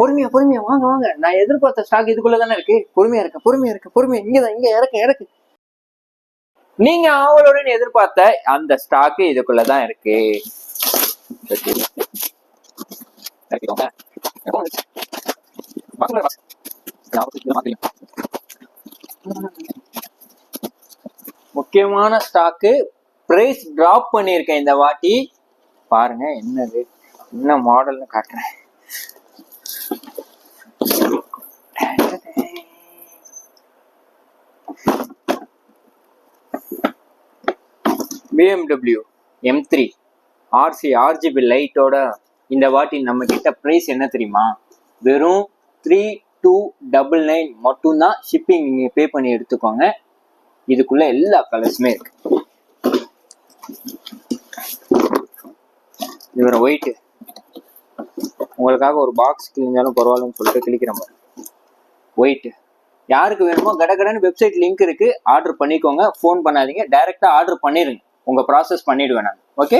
பொறுமையா பொறுமையா வாங்க வாங்க. நான் எதிர்பார்த்த ஸ்டாக் இதுக்குள்ளதானே இருக்கு. பொறுமையா இருக்க பொறுமையா இருக்க பொறுமையா. இங்கதான், இங்க இறக்கு. நீங்க ஆவலுடன் எதிர்பார்த்த அந்த ஸ்டாக் இதுக்குள்ளதான் இருக்கு. முக்கியமான ஸ்டாக்கு பிரைஸ் டிராப் பண்ணிருக்கேன் இந்த வாட்டி. பாருங்க என்னது, என்ன மாடல்னு காட்டுறேன். BMW M3 RC RGB லைட்டோட இந்த வாட்டி நம்ம கிட்ட பிரைஸ் என்ன தெரியுமா? வெறும் 3299 மட்டும்தான். ஷிப்பிங் நீங்க பே பண்ணி எடுத்துக்கோங்க. இதுக்குள்ள எல்லா கலர்ஸுமே இருக்கு. இது ஒரு ஒயிட், உங்களுக்காக ஒரு பாக்ஸ் கிழிஞ்சாலும் பரவாயில்லன்னு சொல்லிட்டு கிழிக்கிற மாதிரி ஒயிட். யாருக்கு வேணுமோ கடகடன்னு வெப்சைட் லிங்க் இருக்கு, ஆர்டர் பண்ணிக்கோங்க. ஃபோன் பண்ணாதீங்க, டைரக்டா ஆர்டர் பண்ணிருங்க. உங்க ப்ராசஸ் பண்ணிடுவேன் நான். ஓகே.